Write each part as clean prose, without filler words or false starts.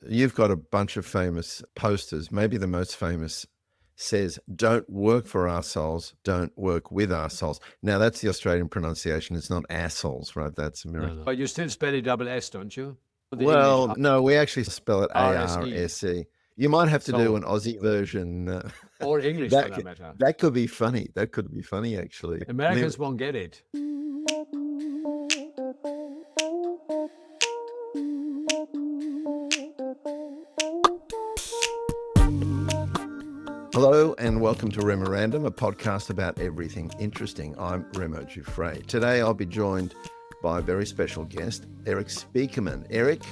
you've got a bunch of famous posters. Maybe the most famous says, "Don't work for assholes, don't work with assholes." Now, that's the Australian pronunciation. It's not assholes, right? That's American. No. But you still spell it double S, don't you? The Well, English no, we actually spell it RSE. A-R-S-E. You might have to do So, an Aussie version. or English for that matter. That could be funny. That could be funny, actually. Americans won't get it. Hello and welcome to Remorandum, a podcast about everything interesting. I'm Remo Giuffre. Today I'll be joined by a very special guest, Eric Spiekermann. Eric,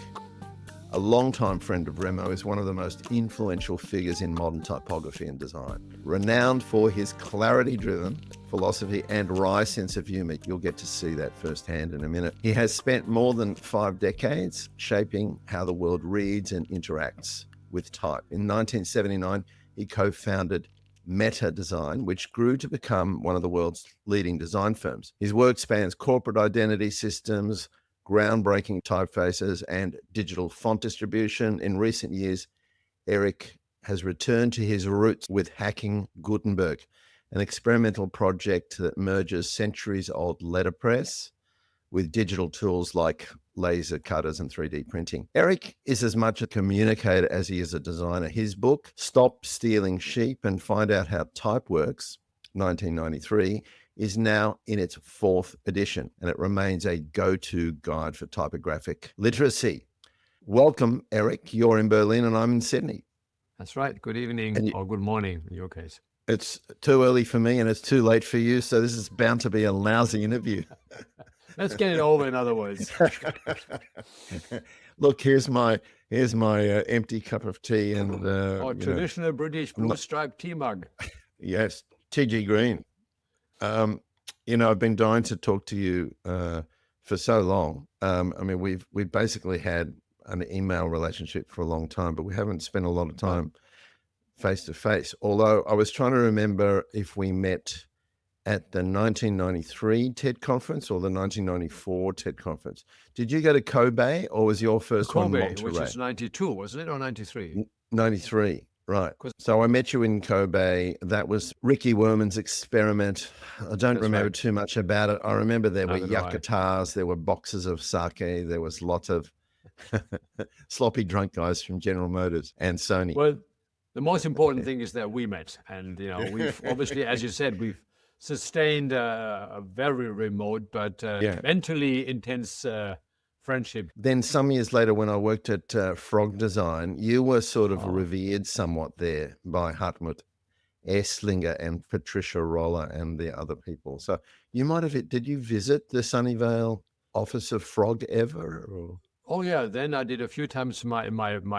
a longtime friend of Remo, is one of the most influential figures in modern typography and design. Renowned for his clarity-driven philosophy and wry sense of humor. You'll get to see that firsthand in a minute. He has spent more than 5 decades shaping how the world reads and interacts with type. In 1979, he co-founded Meta Design, which grew to become one of the world's leading design firms. His work spans corporate identity systems, groundbreaking typefaces, and digital font distribution. In recent years, Eric has returned to his roots with Hacking Gutenberg, an experimental project that merges centuries-old letterpress with digital tools like laser cutters and 3D printing. Eric is as much a communicator as he is a designer. His book, Stop Stealing Sheep and Find Out How Type Works, 1993, is now in its 4th edition, and it remains a go-to guide for typographic literacy. Welcome, Eric. You're in Berlin and I'm in Sydney. That's right. Good evening or good morning in your case. It's too early for me and it's too late for you, so this is bound to be a lousy interview. Let's get it over, in other words. Look, here's my empty cup of tea and traditional British blue striped tea mug. Yes, TG Green. I've been dying to talk to you for so long. We've basically had an email relationship for a long time, but we haven't spent a lot of time face to face. Although I was trying to remember if we met at the 1993 TED conference or the 1994 TED conference. Did you go to Kobe or was your first one Monterey? Which was 92, wasn't it, or 93? 93, right. So I met you in Kobe. That was Ricky Werman's experiment. I don't remember too much about it. I remember there were yakutars, there were boxes of sake, there was lots of sloppy drunk guys from General Motors and Sony. Well, the most important thing is that we met. And, we've obviously, as you said, we've sustained a very remote but mentally intense friendship. Then some years later, when I worked at Frog Design, you were sort of revered somewhat there by Hartmut Esslinger and Patricia Roller and the other people. So you might have, did you visit the Sunnyvale office of Frog ever? Or? Oh yeah, then I did a few times. My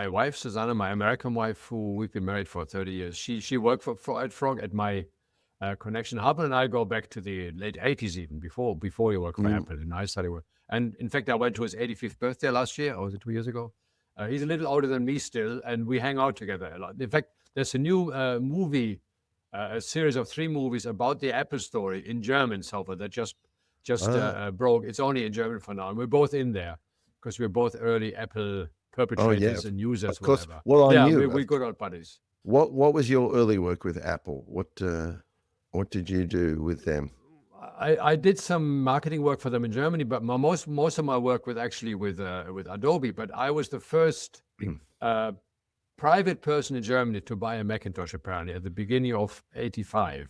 wife, Susanna, my American wife, who we've been married for 30 years, she worked at Frog at my connection. Hartmut and I go back to the late 80s, even before he worked for Apple, and I started work. And in fact, I went to his 85th birthday last year, or was it 2 years ago? He's a little older than me still, and we hang out together a lot. In fact, there's a new movie, a series of 3 movies about the Apple story in German so far that just broke. It's only in German for now, and we're both in there because we're both early Apple perpetrators and users. Of course. Whatever. Well, I knew. We're good old buddies. What was your early work with Apple? What did you do with them? I did some marketing work for them in Germany, but most of my work was actually with Adobe. But I was the first private person in Germany to buy a Macintosh, apparently, at the beginning of '85.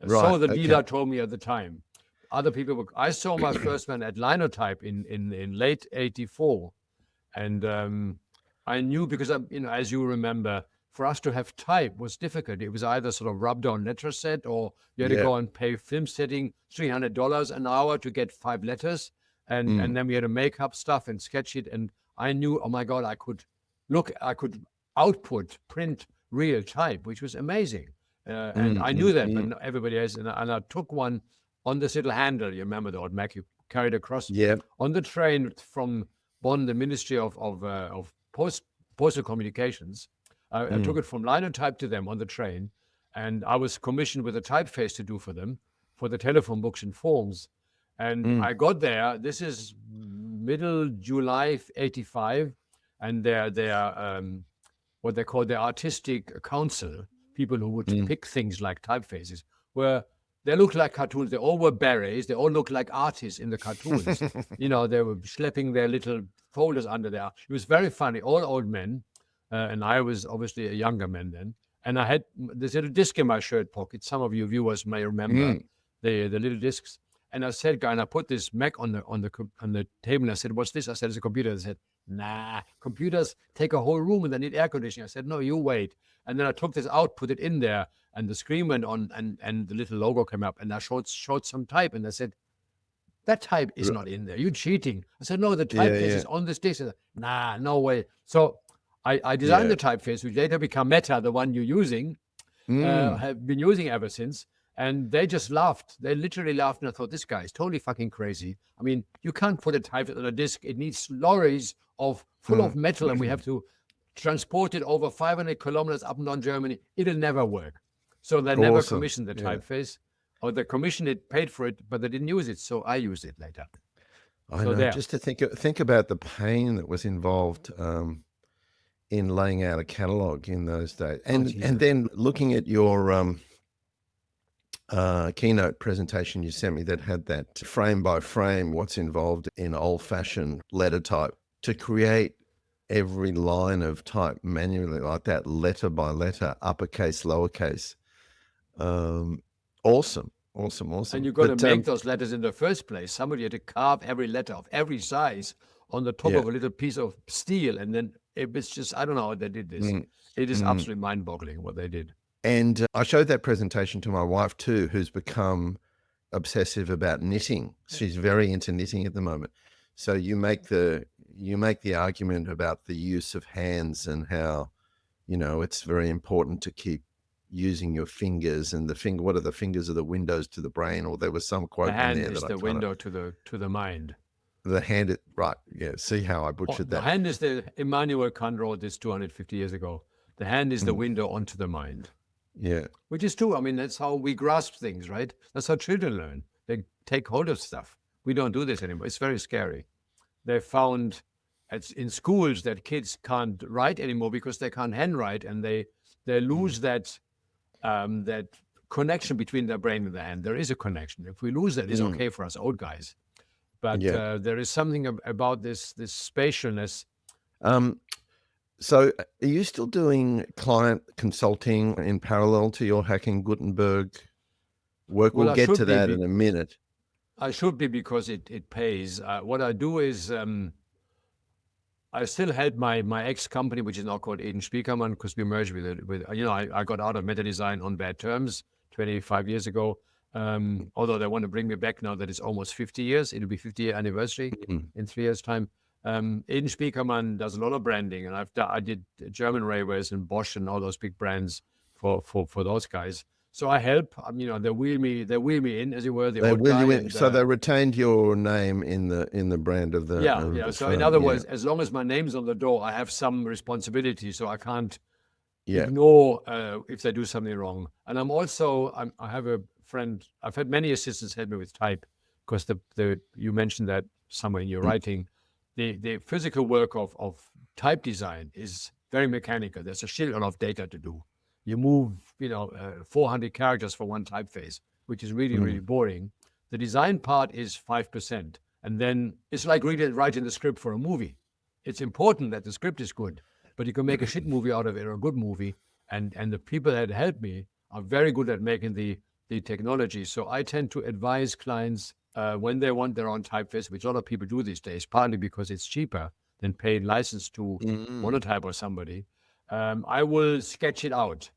Right, So the dealer told me at the time. Other people I saw my first one at Linotype in late '84, and I knew because as you remember, for us to have type was difficult. It was either sort of rubbed on letter set, or you had to go and pay film setting $300 an hour to get 5 letters, and then we had to make up stuff and sketch it. And I knew, oh my God, I could output, print real type, which was amazing. And I knew that, but not everybody else. And I took one on this little handle. You remember the old Mac you carried across on the train from Bonn, the Ministry of Postal Communications. I took it from Linotype to them on the train, and I was commissioned with a typeface to do for them for the telephone books and forms. And I got there. This is middle July '85, and their what they call the artistic council, people who would pick things like typefaces, were they look like cartoons. They all were berets. They all look like artists in the cartoons. They were schlepping their little folders under there. It was very funny. All old men, and I was obviously a younger man then. And I had this little disc in my shirt pocket. Some of you viewers may remember the little discs. And I said, guy, and I put this Mac on the table. And I said, "What's this?" I said, "It's a computer." They said, "Nah, computers take a whole room and they need air conditioning." I said, "No, you wait." And then I took this out, put it in there, and the screen went on, and the little logo came up. And I showed some type, and I said, "That type is not in there. You're cheating." I said, "No, the typeface is on this disc." I said, "Nah, no way." So I designed the typeface, which later became Meta, the one you're using, have been using ever since. And they just laughed. They literally laughed. And I thought, this guy is totally fucking crazy. I mean, you can't put a typeface on a disc. It needs lorries full of metal, and we have to transport it over 500 kilometers up and down Germany. It'll never work. So they never commissioned the typeface, or they commissioned it, paid for it, but they didn't use it. So I used it later. I know. Just to think about the pain that was involved in laying out a catalog in those days, and then looking at your keynote presentation you sent me that had that frame by frame what's involved in old-fashioned letter type to create every line of type manually like that, letter by letter, uppercase, lowercase. Awesome. And you've got to make those letters in the first place. Somebody had to carve every letter of every size on the top of a little piece of steel, and then it was just, I don't know how they did this. It is absolutely mind-boggling what they did. And I showed that presentation to my wife too, who's become obsessive about knitting. She's very into knitting at the moment. So you make the argument about the use of hands and how, it's very important to keep using your fingers, and what are the fingers are the windows to the brain, or there was some quote in there. The hand is the window to the mind. The hand, right? Yeah. See how I butchered that. The hand is Immanuel Kant wrote this 250 years ago. The hand is the window onto the mind. Yeah. Which is true. I mean, that's how we grasp things, right? That's how children learn. They take hold of stuff. We don't do this anymore. It's very scary. They found in schools that kids can't write anymore because they can't handwrite, and they lose that connection between their brain and the hand. There is a connection. If we lose that, it's okay for us old guys. But there is something about this spatialness. So are you still doing client consulting in parallel to your Hacking Gutenberg work? We'll get to that in a minute. I should be, because it pays. What I do is I still had my ex-company, which is now called Eden Spiekermann, because we merged with it. I got out of Meta Design on bad terms 25 years ago. Although they want to bring me back now that it's almost 50 years. It'll be 50-year anniversary in 3 years' time. Eden Spiekermann does a lot of branding, and I did German Railways and Bosch and all those big brands for those guys. So I help. They wheel me in, as it were. They wheel you in. So they retained your name in the brand of the So firm. In other words, as long as my name's on the door, I have some responsibility. So I can't ignore if they do something wrong. And I have a friend. I've had many assistants help me with type, because you mentioned that somewhere in your writing. The physical work of type design is very mechanical. There's a shitload of data to do. You move, 400 characters for one typeface, which is really, really boring. The design part is 5%. And then it's like writing the script for a movie. It's important that the script is good, but you can make a shit movie out of it, or a good movie. And the people that help me are very good at making the technology. So I tend to advise clients when they want their own typeface, which a lot of people do these days, partly because it's cheaper than paying license to Monotype or somebody. I will sketch it out.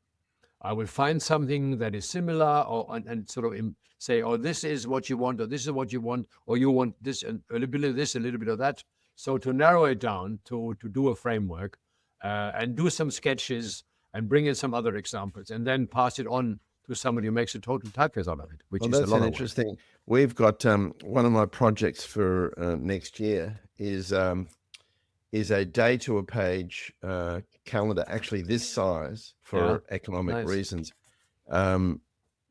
I will find something that is similar, and sort of say, oh, this is what you want, or this is what you want, or you want this, and a little bit of this, a little bit of that. So to narrow it down, to do a framework, and do some sketches, and bring in some other examples, and then pass it on to somebody who makes a total typeface out of it, which is a lot of interesting work. We've got one of my projects for next year is a day to a page calendar, actually this size for economic reasons.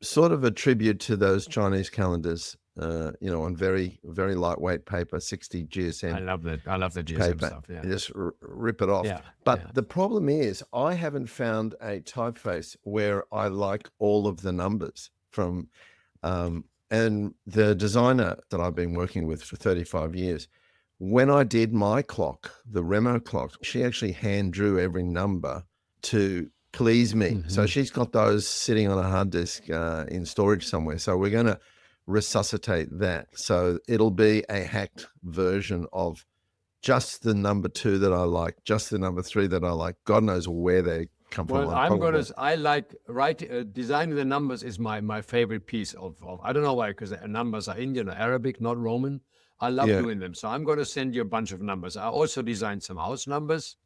Sort of a tribute to those Chinese calendars on very, very lightweight paper, 60 I GSM love that. I love the GSM paper. stuff. Yeah. You just rip it off. Yeah. But Yeah. the problem is, I haven't found a typeface where I like all of the numbers from, and the designer that I've been working with for 35 years, when I did my clock, the Remo clock, she actually hand drew every number to please me. So Mhm. she's got those sitting on a hard disk in storage somewhere. So we're going to resuscitate that. So it'll be a hacked version of just the number 2 that I like, just the number 3 that I like. God knows where they come from. Well, designing the numbers is my favorite piece of I don't know why, because the numbers are Indian or Arabic, not Roman. I love Yeah. doing them. So I'm going to send you a bunch of numbers. I also designed some house numbers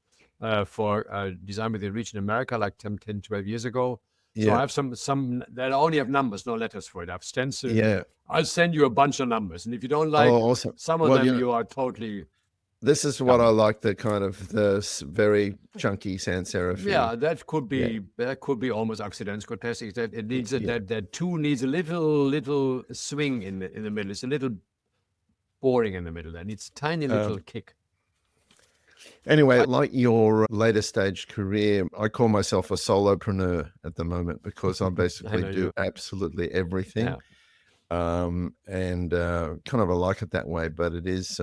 for design with the Reach in America like 10, 12 years ago. So I Yeah. have some that only have numbers, no letters for it. I've stenciled. Yeah. I'll send you a bunch of numbers. And if you don't like Oh, awesome. some of Well, them, you are totally this is what I covered. like, the kind of the very chunky sans serif. Yeah, that could Yeah. be almost accidentskotastic. That it needs Yeah. that two needs a little swing in the middle. It's a little boring in the middle. That needs a tiny little kick. Anyway, like your later stage career, I call myself a solopreneur at the moment because I basically know do you. absolutely everything. Yeah. And kind of I like it that way, but it is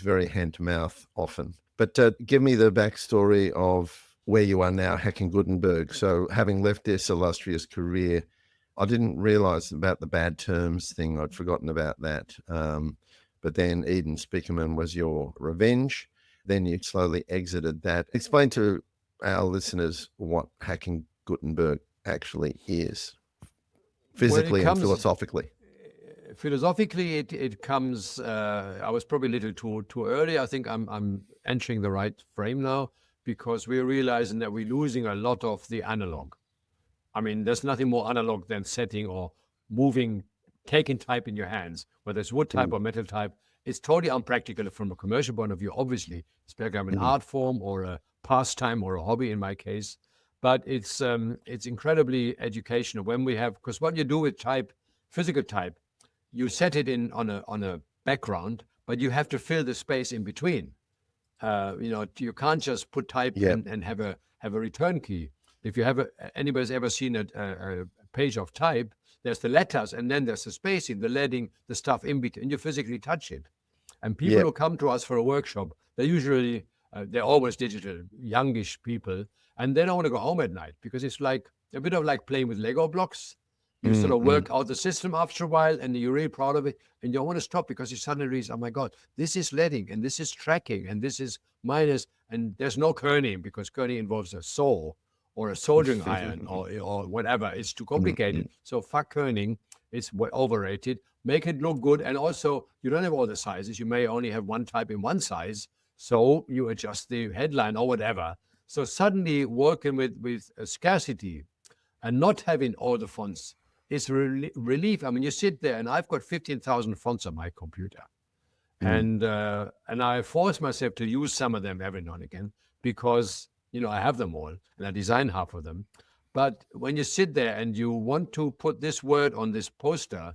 very hand to mouth often. But give me the backstory of where you are now, Hacking Gutenberg. So having left this illustrious career, I didn't realize about the bad terms thing. I'd forgotten about that. But then Eden Spiekermann was your revenge. Then you slowly exited that. Explain to our listeners what Hacking Gutenberg actually is, physically and philosophically. Philosophically, it comes. I was probably a little too early. I think I'm entering the right frame now because we're realizing that we're losing a lot of the analog. I mean, there's nothing more analog than setting or moving, taking type in your hands, whether it's wood type or metal type. It's totally unpractical from a commercial point of view, obviously. It's become an art form or a pastime or a hobby in my case. But it's incredibly educational when we have, because what you do with type, physical type, you set it in on a background, but you have to fill the space in between. You can't just put type and have a return key. If you have anybody's ever seen a page of type, there's the letters and then there's the spacing, the leading, the stuff in between, and you physically touch it. And people who come to us for a workshop, they're always digital, youngish people, and they don't want to go home at night because it's like a bit of like playing with Lego blocks. You sort of work out the system after a while and you're really proud of it and you don't want to stop because you suddenly realize, oh my God, this is leading and this is tracking and this is minus, and there's no kerning because kerning involves a saw or a soldering iron or whatever. It's too complicated. So fuck kerning. It's overrated. Make it look good. And also, you don't have all the sizes. You may only have one type in one size. So you adjust the headline or whatever. So suddenly working with a scarcity and not having all the fonts is relief. I mean, you sit there and I've got 15,000 fonts on my computer. And I force myself to use some of them every now and again because, I have them all and I design half of them. But when you sit there and you want to put this word on this poster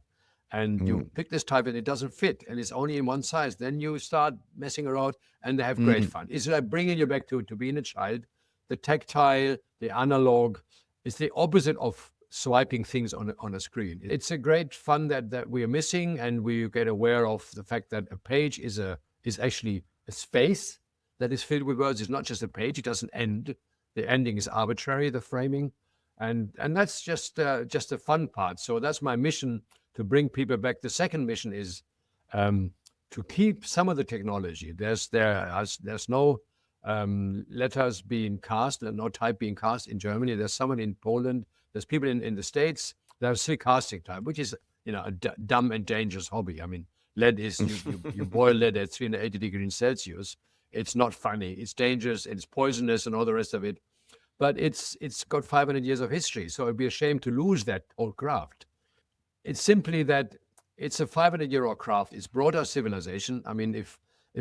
and you pick this type and it doesn't fit and it's only in one size, then you start messing around and they have great fun. It's like bringing you back to being a child. The tactile, the analog is the opposite of swiping things on a screen. It's a great fun that we are missing, and we get aware of the fact that a page is actually a space that is filled with words. It's not just a page. It doesn't end. The ending is arbitrary, the framing. And that's just the fun part. So that's my mission, to bring people back. The second mission is to keep some of the technology. There's no letters being cast and no type being cast in Germany. There's someone in Poland. There's people in the States that are still casting type, which is a dumb and dangerous hobby. I mean, lead is you boil lead at 380 degrees Celsius. It's not funny. It's dangerous. It's poisonous and all the rest of it. But it's got 500 years of history, so it'd be a shame to lose that old craft. It's simply that it's a 500-year-old craft. It's brought our civilization. I mean, if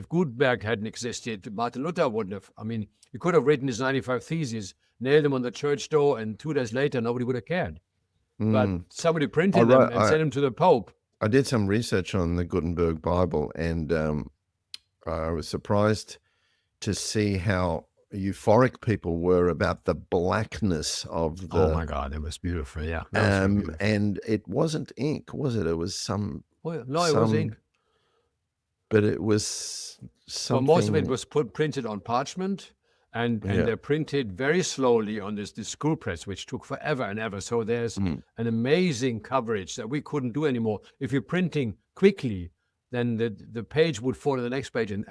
Gutenberg hadn't existed, Martin Luther wouldn't have. I mean, he could have written his 95 Theses, nailed them on the church door, and 2 days later, nobody would have cared. But somebody printed them and sent them to the Pope, I did some research on the Gutenberg Bible, and I was surprised to see how euphoric people were about the blackness of Oh my the God, it was beautiful. Yeah, that was very beautiful. and it wasn't ink, was it? It was Oh, yeah. No, it was some, ink. but it was Well, most of it something. was printed on parchment, and Yeah. they're printed very slowly on this screw press, which took forever and ever. So there's Mm, an amazing coverage that we couldn't do anymore. If you're printing quickly, then the page would fall to the next page and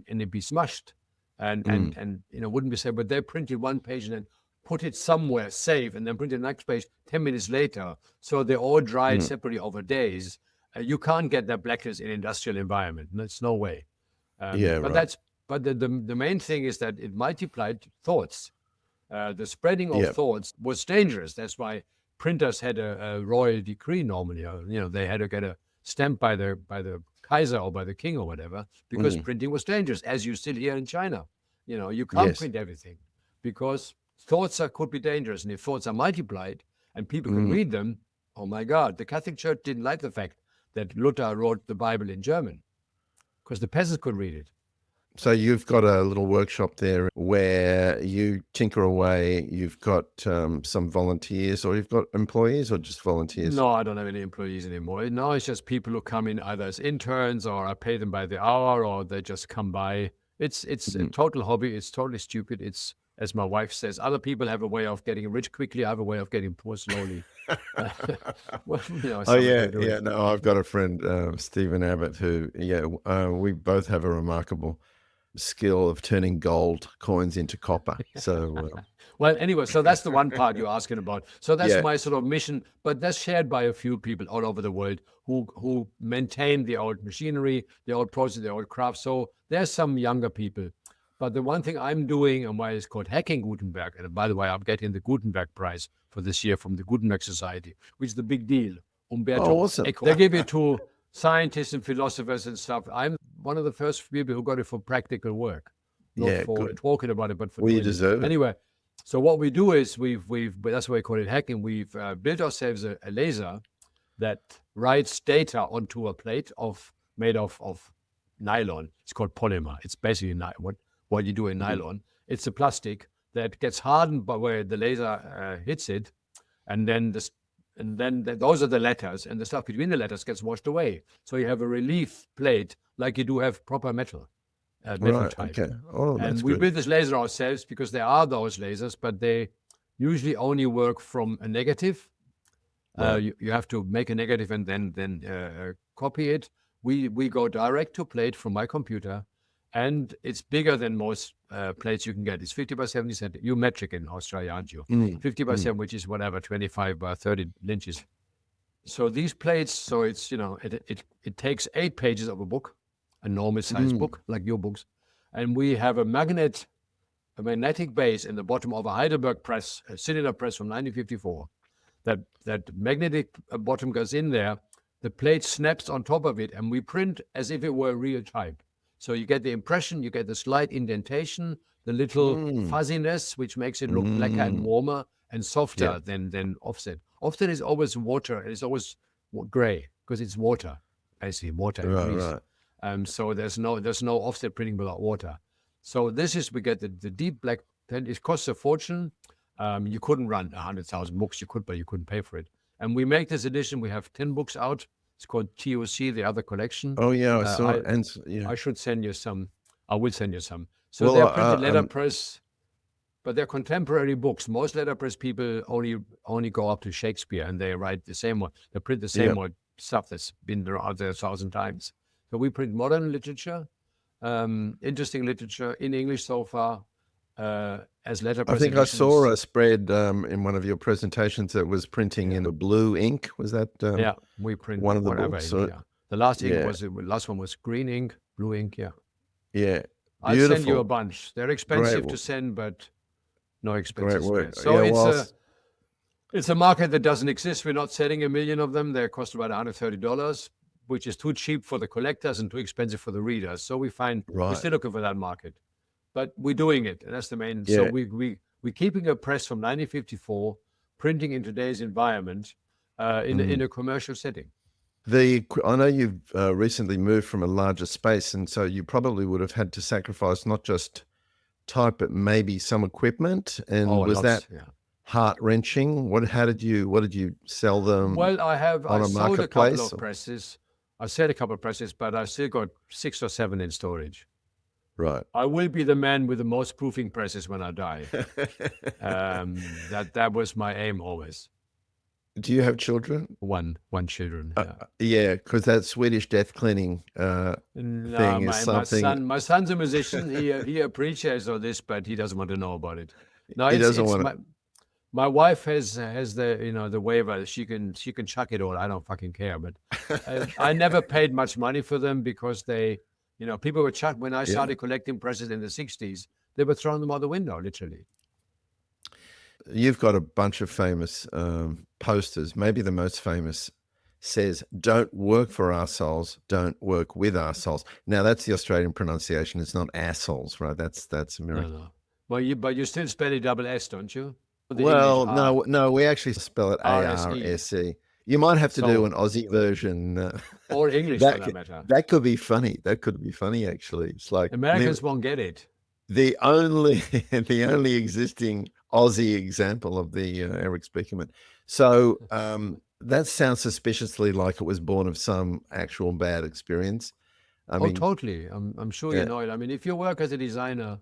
it'd be smushed, mm, and wouldn't be safe. But they printed one page and then put it somewhere, save, and then printed the next page 10 minutes later. So they all dried mm. separately over days. You can't get that blackness in industrial environment. There's no way. Yeah, But right. the main thing is that it multiplied thoughts. The spreading of Yeah. thoughts was dangerous. That's why printers had a royal decree normally. They had to get a stamp by the Kaiser or by the king or whatever, because Mm, printing was dangerous, as you still hear in China. You can't yes. print everything because thoughts could be dangerous, and if thoughts are multiplied and people can Mm. read them, oh my God, the Catholic Church didn't like the fact that Luther wrote the Bible in German because the peasants could read it. So you've got a little workshop there where you tinker away. You've got some volunteers, or you've got employees, or just volunteers? No, I don't have any employees anymore. No, it's just people who come in either as interns, or I pay them by the hour, or they just come by. It's a Mm. total hobby. It's totally stupid. It's, as my wife says, other people have a way of getting rich quickly. I have a way of getting poor slowly. Well, Oh some way yeah, to do yeah. it. No, I've got a friend, Stephen Abbott, who we both have a remarkable skill of turning gold coins into copper. So Well, anyway, so that's the one part you're asking about. So that's yeah, my sort of mission, but that's shared by a few people all over the world who maintain the old machinery, the old process, the old craft. So there's some younger people. But the one thing I'm doing, and why it's called Hacking Gutenberg, and by the way, I'm getting the Gutenberg Prize for this year from the Gutenberg Society, which is the big deal. oh, Umberto awesome. Eco. They give it to scientists and philosophers and stuff. I'm one of the first people who got it for practical work, not Yeah, for good. talking about it, but for Well, you doing it. deserve it. Anyway, so what we do is but that's why we call it hacking. We've built ourselves a laser that writes data onto a plate made of nylon. It's called polymer. It's basically what you do in Mhm. nylon. It's a plastic that gets hardened by where the laser hits it, and then those are the letters, and the stuff between the letters gets washed away. So you have a relief plate like you do have proper metal Right. type. Okay. Oh, that's And we good. built this laser ourselves because there are those lasers, but they usually only work from a negative. Right. You have to make a negative and then copy it. We go direct to plate from my computer, and it's bigger than most plates you can get. It's 50 by 70 centimeters. You're metric in Australia, aren't you? Mm, 50 by mm, 7, which is whatever, 25 by 30 inches. So these plates, so it's it takes 8 pages of a book, a normal size mm, book like your books, and we have a magnetic base in the bottom of a Heidelberg press, a cylinder press from 1954. That magnetic bottom goes in there. The plate snaps on top of it, and we print as if it were real type. So you get the impression, you get the slight indentation, the little mm, fuzziness, which makes it look blacker and mm. warmer and Yeah. softer than offset. Offset is always water, and it's always gray because it's water, basically water and Right. grease. Right. So there's no offset printing without water. So we get the deep black pen. It costs a fortune. You couldn't run 100,000 books. You could, but you couldn't pay for it. And we make this edition. We have 10 books out. It's called TOC, the other collection. Oh yeah, I saw it. I And yeah. I should send you some. I will send you some. So Well, they're printed letterpress, but they're contemporary books. Most letterpress people only go up to Shakespeare, and they write the same one. They print the yeah. same old stuff that's been around there 1,000 times. So we print modern literature, interesting literature in English so far, as I letterpress think I saw editions. a spread in one of your presentations that was printing Yeah, in a blue ink. Was that yeah. We print one of the whatever books? ink. Yeah, the last Yeah, last one was green ink, blue ink. Yeah, yeah. I'll send you a Beautiful. bunch. They're Great, expensive to send, but no great expenses work. spared. So Yeah. Whilst it's a market that doesn't exist. We're not selling a million of them. They cost about $130, which is too cheap for the collectors and too expensive for the readers. So we're right. still looking for that market, but we're doing it, and that's the main. So Yeah. we're keeping a press from 1954, printing in today's environment, in Mm. a commercial setting. I know you've recently moved from a larger space, and so you probably would have had to sacrifice not just type, but maybe some equipment. Oh, And was that lots, yeah. heart wrenching? What did you sell them Well, I on a sold a couple marketplace? of presses. I sold a couple of presses, but I still got 6 or 7 in storage. Right. I will be the man with the most proofing presses when I die. That was my aim always. Do you have children? One children. Yeah. Yeah, because that Swedish death cleaning No, thing is something my son's a musician. He appreciates all this, but he doesn't want to know about it. No, he it's doesn't it's want my to. my wife has the waiver. She can chuck it all. I don't fucking care. But I never paid much money for them because people were chucked when I Yeah. started collecting presses in the '60s. They were throwing them out the window, literally. You've got a bunch of famous posters. Maybe the most famous says, "Don't work for assholes, don't work with assholes." Now that's the Australian pronunciation. It's not assholes, right? That's No, American. no. But you still spell it double S, don't you? The English Well, R, no, we actually spell it RSE. ARSE. You might have to do So, an Aussie version. or English for That that matter. that could be funny. That could be funny, actually. It's like Americans won't get it. the only the only existing Aussie example of the Eric Spiekermann. So that sounds suspiciously like it was born of some actual bad experience. I Oh, mean, totally. I'm sure you yeah, know it. I mean, if you work as a designer,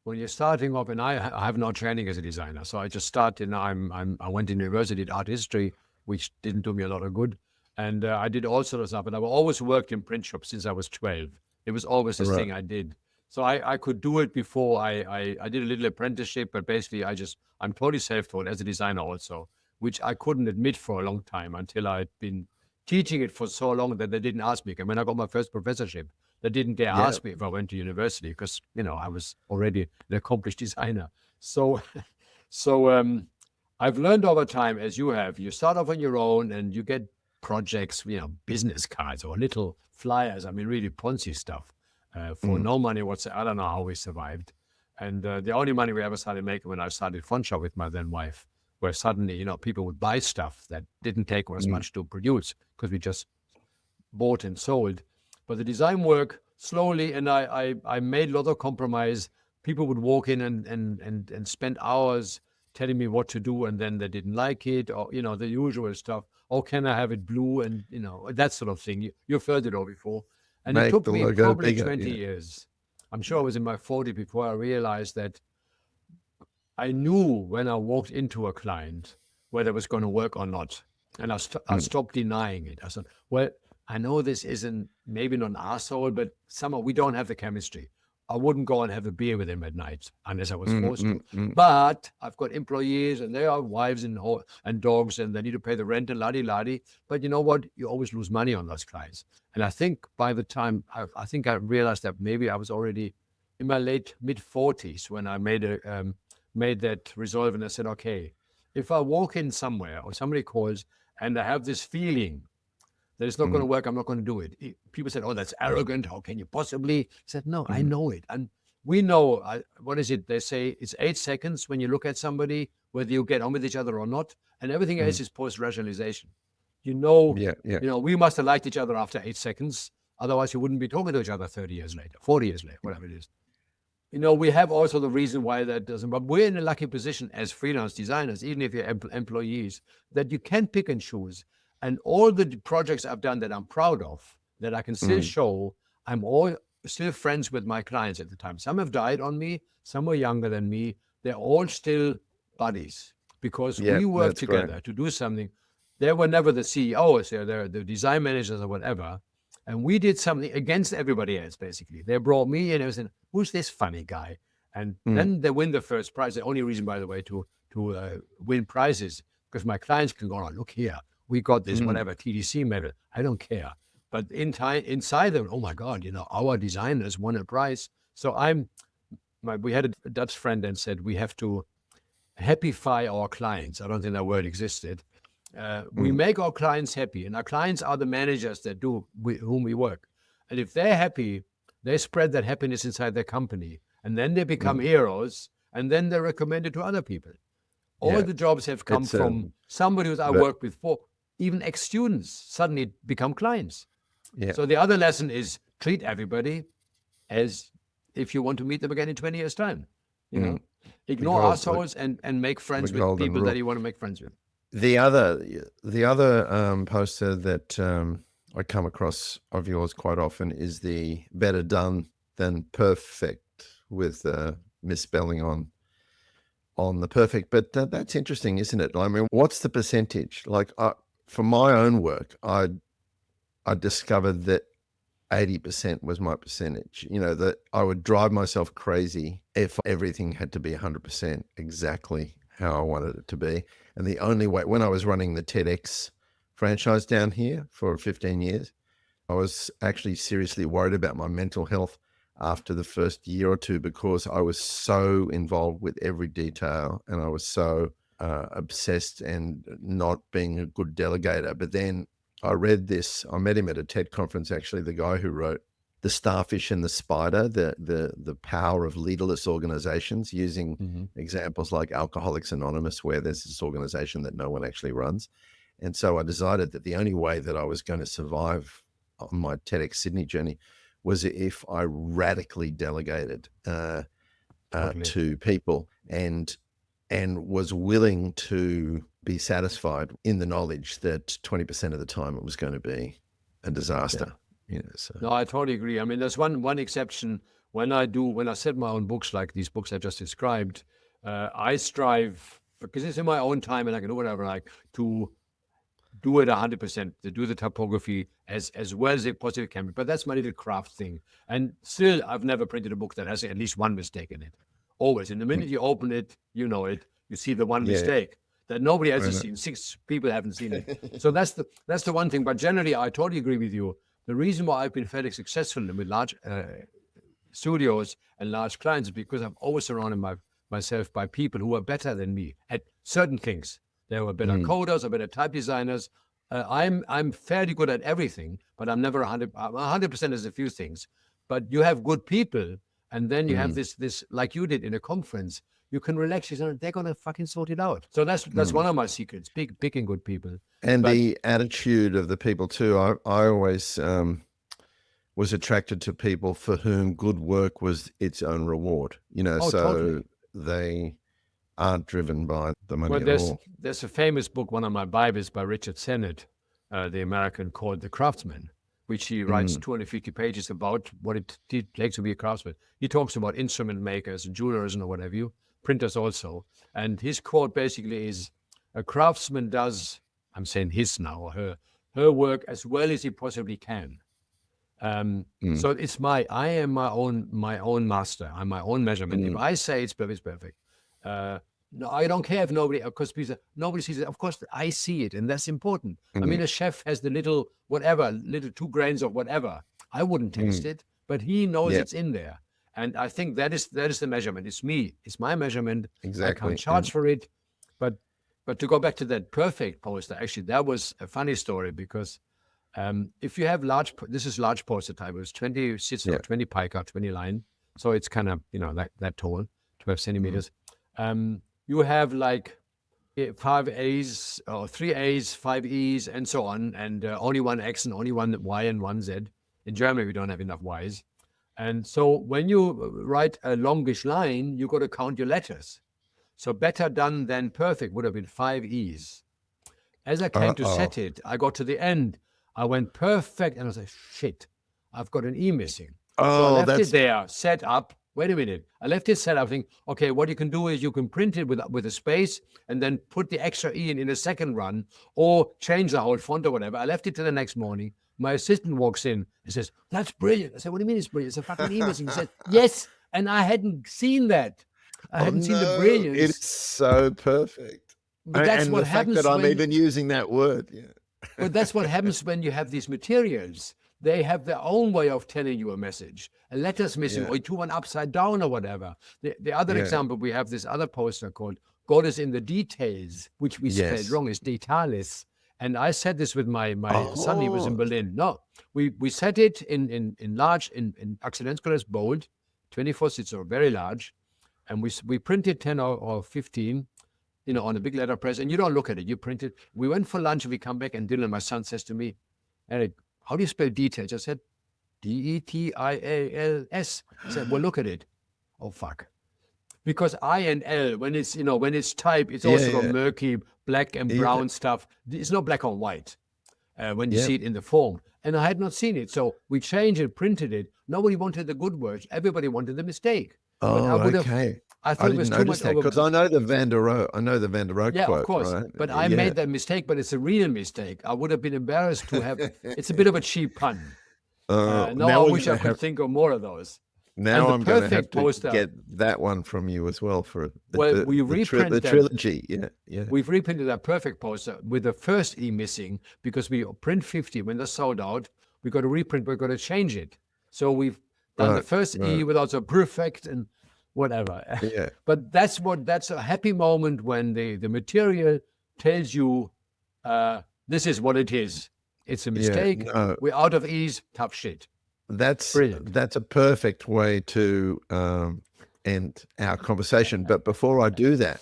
when you're starting off, and I have no training as a designer, so I just started. And I went to university, did art history, which didn't do me a lot of good, and I did all sorts of stuff. And I always worked in print shops since I was 12. It was always this right, thing I did. So I could do it before I did a little apprenticeship, but basically I'm totally self-taught as a designer also, which I couldn't admit for a long time until I'd been teaching it for so long that they didn't ask me. And when I got my first professorship, they didn't dare yeah, ask me if I went to university because I was already an accomplished designer. So, so I've learned over time, as you have. You start off on your own, and you get projects, business cards or little flyers. I mean, really Ponzi stuff for mm, no money whatsoever. I don't know how we survived. And the only money we ever started making when I started Font Shop with my then wife, where suddenly, people would buy stuff that didn't take us mm, much to produce because we just bought and sold. But the design work slowly, and I made a lot of compromise. People would walk in and spend hours telling me what to do, and then they didn't like it, or the usual stuff. Oh, can I have it blue? And that sort of thing. You've heard it all before. And it make took the me logo probably bigger. 20 Yeah, years. I'm sure I was in my 40s before I realized that I knew when I walked into a client whether it was going to work or not. And I mm, stopped denying it. I said, well, I know this isn't maybe not an arsehole, but somehow we don't have the chemistry. I wouldn't go and have a beer with him at night unless I was mm, forced to. mm, mm. But I've got employees and they have wives and dogs and they need to pay the rent and la-di-la-di. But you know what? You always lose money on those clients. And I think by the time, I think I realized that maybe I was already in my late mid-40s when I made that resolve, and I said, okay, if I walk in somewhere or somebody calls and I have this feeling that it's not going to Mm, work, I'm not going to do it. People said, oh, that's arrogant. How can you possibly? I said, no, I mm, know it. And we know, what is it? They say it's 8 seconds when you look at somebody, whether you get on with each other or not. And everything else mm. is post-rationalization. You know, Yeah, yeah. we must have liked each other after 8 seconds. Otherwise, you wouldn't be talking to each other 30 years later, 40 years later, whatever it is. We have also the reason why that doesn't, but we're in a lucky position as freelance designers, even if you're employees, that you can pick and choose. And all the projects I've done that I'm proud of, that I can still Mm, show, I'm all still friends with my clients at the time. Some have died on me, some were younger than me. They're all still buddies because yeah, we work that's great. together to do something. They were never the CEOs, they're the design managers or whatever. And we did something against everybody else, basically. They brought me in and said, who's this funny guy? And Mm, then they win the first prize. The only reason, by the way, to win prizes, because my clients can go, oh, look here, we got this, mm, whatever, TDC medal. I don't care. But inside them, oh my God, our designers won a prize. So we had a Dutch friend and said, we have to happify our clients. I don't think that word existed. We mm. make our clients happy, and our clients are the managers that whom we work. And if they're happy, they spread that happiness inside their company, and then they become heroes, and then they're recommended to other people. All Yeah, the jobs have come it's from somebody who I the worked with for even ex-students suddenly become clients. Yeah. So the other lesson is treat everybody as if you want to meet them again in 20 years' time. You know, ignore gold- assholes and make friends the with golden people rule. that you want to make friends with. The other poster that I come across of yours quite often is the better done than perfect, with misspelling on the perfect. But that's interesting, isn't it? I mean, what's the percentage? Like, for my own work, I discovered that 80% was my percentage. You know, that I would drive myself crazy if everything had to be 100% exactly how I wanted it to be. And the only way, when I was running the TEDx franchise down here for 15 years, I was actually seriously worried about my mental health after the first year or two, because I was so involved with every detail and I was so obsessed and not being a good delegator. But then I read this, I met him at a TED conference, actually, the guy who wrote The Starfish and the Spider, the power of leaderless organizations, using examples like Alcoholics Anonymous, where there's this organization that no one actually runs. And so I decided that the only way that I was going to survive on my TEDx Sydney journey was if I radically delegated to people and was willing to be satisfied in the knowledge that 20% of the time it was going to be a disaster. Yeah. You know, so. No, I totally agree. I mean, there's one exception. When I set my own books, like these books I just described, I strive, because it's in my own time and I can do whatever I like, to do it 100%, to do the typography as well as it possibly can be. But that's my little craft thing. And still, I've never printed a book that has at least one mistake in it. Always. And the minute you open it, you know it. You see the one mistake that nobody else has seen. 6 people haven't seen it. So that's the one thing. But generally, I totally agree with you. The reason why I've been fairly successful with large studios and large clients is because I've always surrounded myself by people who are better than me at certain things. They were better coders or better type designers. I'm fairly good at everything, but I'm never 100%. 100% is a few things. But you have good people, and then you have this like you did in a conference. You can relax. They're gonna fucking sort it out. So that's one of my secrets: picking good people. And the attitude of the people too. I always was attracted to people for whom good work was its own reward. You know, Totally. They aren't driven by the money Well, at all. there's a famous book, one of my Bibles, by Richard Sennett, the American, called The Craftsman, which he writes 250 pages about what it takes to be a craftsman. He talks about instrument makers, jewelers, and what have you, printers also. And his quote basically is, a craftsman does, I'm saying his now, or her work as well as he possibly can. So I am my own master. I'm my own measurement. If I say it's perfect, it's perfect. No, I don't care if nobody sees it. Of course, I see it, and that's important. I mean, a chef has the little 2 grains of whatever. I wouldn't taste it, but he knows it's in there. And I think that is the measurement. It's me. It's my measurement. Exactly. I can't charge for it. But to go back to that perfect poster, actually, that was a funny story, because if you have this is large poster type. It was 20 sits or 20 pica, 20 line. So it's kind of, that tall, 12 centimeters. You have like 5 A's or 3 A's, 5 E's, and so on, and only 1 X and only 1 Y and 1 Z. In Germany, we don't have enough Y's. And so when you write a longish line, you got to count your letters. So better done than perfect would have been 5 E's. As I came to set it, I got to the end. I went perfect, and I was like, shit, I've got an E missing. So I left it there, set up. Wait a minute. I left it set up, thinking, okay, what you can do is you can print it with a space and then put the extra E in a second run, or change the whole font or whatever. I left it till the next morning. My assistant walks in and says, that's brilliant. I said, what do you mean it's brilliant? It's a fucking E missing. He said, yes, and I hadn't seen that. I hadn't seen the brilliance. It's so perfect. But that's and what the fact happens that I'm when- even using that word. Yeah. But that's what happens when you have these materials. They have their own way of telling you a message. A letter's missing, or you do one upside down or whatever. The other example, we have this other poster called God is in the Details, which we spelled wrong, is Detalis. And I said this with my son, he was in Berlin. No, we set it in large, in accidentals bold, 24 sits, or very large. And we printed 10 or 15. on a big letterpress, and you don't look at it. You print it. We went for lunch, and we come back, and Dylan, my son, says to me, Eric, how do you spell details? I said, Detials. He said, well, look at it. Oh, fuck. Because I and L, when it's typed, it's also got murky, black and brown stuff. It's not black on white when you see it in the form. And I had not seen it. So we changed it, printed it. Nobody wanted the good words. Everybody wanted the mistake. Oh, okay. I thought it was too much because I know the Van der Rohe. I know the Van der Rohe quote. Yeah, of course. Right? But I made that mistake, but it's a real mistake. I would have been embarrassed to have. It's a bit of a cheap pun. I wish I could think of more of those. Now I'm going to have to get that one from you as well for the trilogy. Yeah. We've reprinted that perfect poster with the first E missing because we print 50 when they're sold out. We got to reprint. We're going to change it. So we've done the first E without a perfect and whatever. Yeah. But that's a happy moment when the material tells you this is what it is. It's a mistake. Yeah, no. We're out of E's. Tough shit. That's brilliant. That's a perfect way to end our conversation. But before I do that,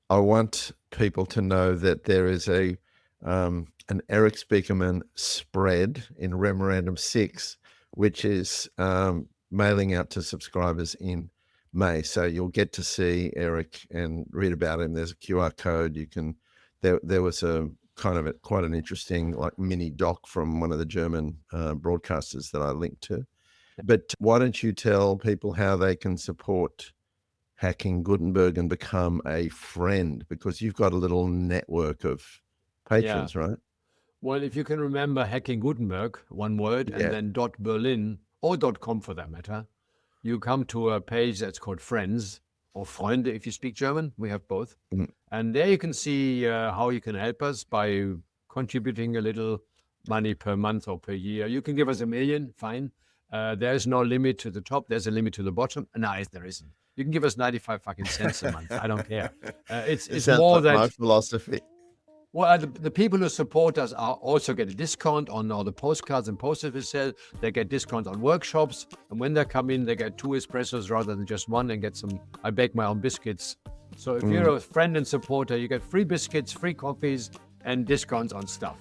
I want people to know that there is an Eric Spiekermann spread in Remorandum 6, which is mailing out to subscribers in May. So you'll get to see Eric and read about him. There's a QR code. You can. There was a kind of quite an interesting mini doc from one of the German broadcasters that I linked to. But why don't you tell people how they can support Hacking Gutenberg and become a friend? Because you've got a little network of patrons, right? Well, if you can remember Hacking Gutenberg, one word, and then .berlin or .com for that matter, you come to a page that's called Friends, or Freunde if you speak German. We have both. And there you can see how you can help us by contributing a little money per month or per year. You can give us $1 million, fine. There's no limit to the top. There's a limit to the bottom. No, there isn't. You can give us 95 fucking cents a month. I don't care. It's more than my philosophy. Well, the people who support us also get a discount on all the postcards and posters we sell. They get discounts on workshops. And when they come in, they get 2 espressos rather than just 1 and get some. I bake my own biscuits. So if you're a friend and supporter, you get free biscuits, free coffees, and discounts on stuff.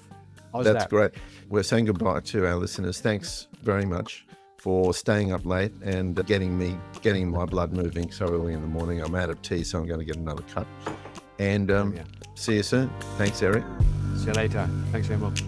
How's that? That's great. We're saying goodbye to our listeners. Thanks very much for staying up late and getting my blood moving so early in the morning. I'm out of tea, so I'm going to get another cup. And see you soon. Thanks, Eric. See you later. Thanks very much.